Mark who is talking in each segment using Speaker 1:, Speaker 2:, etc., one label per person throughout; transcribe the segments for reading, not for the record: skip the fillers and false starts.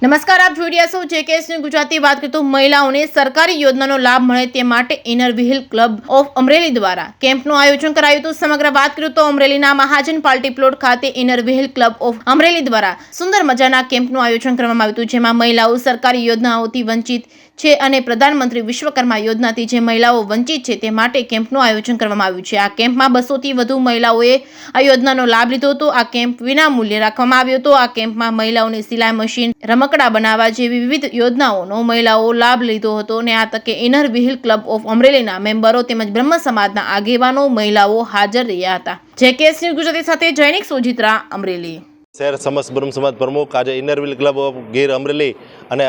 Speaker 1: નમસ્કાર, આપ જોઈ રહ્યા છો જેકેએસ ન્યૂઝ ગુજરાતી। વાત કરીએ તો મહિલાઓને સરકારી યોજનાનો લાભ મળે તે માટે inner wheel club of Amreli દ્વારા કેમ્પનું આયોજન કરાયું હતું। સમગ્ર વાત કરીએ તો અમરેલીના મહાજન પાર્ટી પ્લોટ ખાતે inner wheel club of Amreli દ્વારા સુંદર મજાના કેમ્પનું આયોજન કરવામાં આવ્યું હતું, જેમાં મહિલાઓ સરકારી યોજનાઓથી વંચિત છે અને પ્રધાનમંત્રી વિશ્વકર્મા યોજનાથી જે મહિલાઓ વંચિત છે તે માટે કેમ્પનું આયોજન કરવામાં આવ્યું છે। આ કેમ્પમાં 200 થી વધુ મહિલાઓએ આ યોજનાનો લાભ લીધો હતો। આ કેમ્પ વિના મૂલ્યે રાખવામાં આવ્યો હતો। આ કેમ્પમાં મહિલાઓને સિલાઈ મશીન, રમકડા બનાવવા જેવી વિવિધ યોજનાઓનો મહિલાઓ લાભ લીધો હતો અને આ તકે ઇનર વ્હીલ ક્લબ ઓફ અમરેલીના મેમ્બરો તેમજ બ્રહ્મ સમાજના આગેવાનો મહિલાઓ હાજર રહ્યા હતા। જેકેએસ ન્યૂઝ ગુજરાતી સાથે જૈનિક સોજિત્રા, અમરેલી।
Speaker 2: શહેર સમસ્ત બ્રહ્મ સમાજ પ્રમુખ આજે inner wheel club of Gir Amreli અને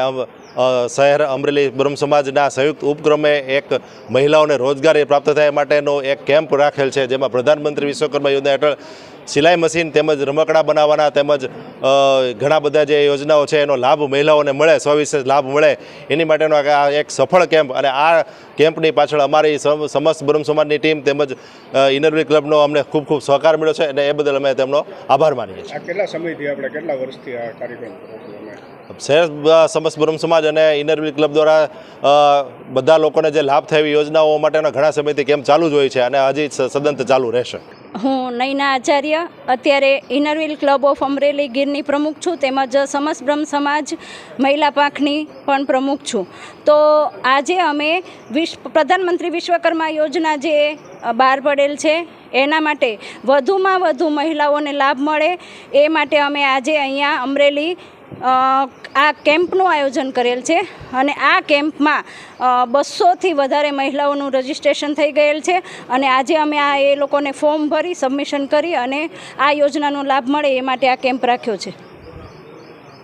Speaker 2: શહેર અમરેલી બ્રહ્મ સમાજના સંયુક્ત ઉપક્રમે એક મહિલાઓને રોજગારી પ્રાપ્ત થાય માટેનો એક કેમ્પ રાખેલ છે, જેમાં પ્રધાનમંત્રી વિશ્વકર્મા યોજના હેઠળ સિલાઈ મશીન તેમજ રમકડા બનાવવાના તેમજ ઘણા બધા જે યોજનાઓ છે એનો લાભ મહિલાઓને મળે, સવિશેષ લાભ મળે એની માટેનો આ એક સફળ કેમ્પ અને આ કેમ્પની પાછળ અમારી સમસ્ત બ્રહ્મ સમાજની ટીમ તેમજ ઇનર વ્હીલ ક્લબનો અમને ખૂબ ખૂબ સહકાર મળ્યો છે અને એ બદલ અમે તેમનો આભાર માનીએ છીએ।
Speaker 3: કેટલા સમયથી આપણે કેટલા વર્ષથી આ કાર્યક્રમ
Speaker 2: શહેર સમસ્ત બ્રહ્મ સમાજ અને ઇનર વ્હીલ ક્લબ દ્વારા બધા લોકોને જે લાભ થાય એવી યોજનાઓ માટેના ઘણા સમયથી કેમ્પ ચાલુ જ હોય છે અને હજી સદંતર ચાલુ રહેશે।
Speaker 4: હું નૈના આચાર્ય અત્યારે inner wheel club of Amreli ગીરની પ્રમુખ છું, તેમજ સમસ્ત બ્રહ્મ સમાજ મહિલા પાંખની પણ પ્રમુખ છું। તો આજે અમે પ્રધાનમંત્રી વિશ્વકર્મા યોજના જે બહાર પડેલ છે એના માટે વધુમાં વધુ મહિલાઓને લાભ મળે એ માટે અમે આજે અહીંયા અમરેલી આ કેમ્પનું આયોજન કરેલ છે અને આ કેમ્પમાં 200થી વધારે મહિલાઓનું રજિસ્ટ્રેશન થઈ ગયેલ છે અને આજે અમે એ લોકોને ફોર્મ ભરી સબમિશન કરી અને આ યોજનાનો લાભ મળે એ માટે આ કેમ્પ રાખ્યો છે।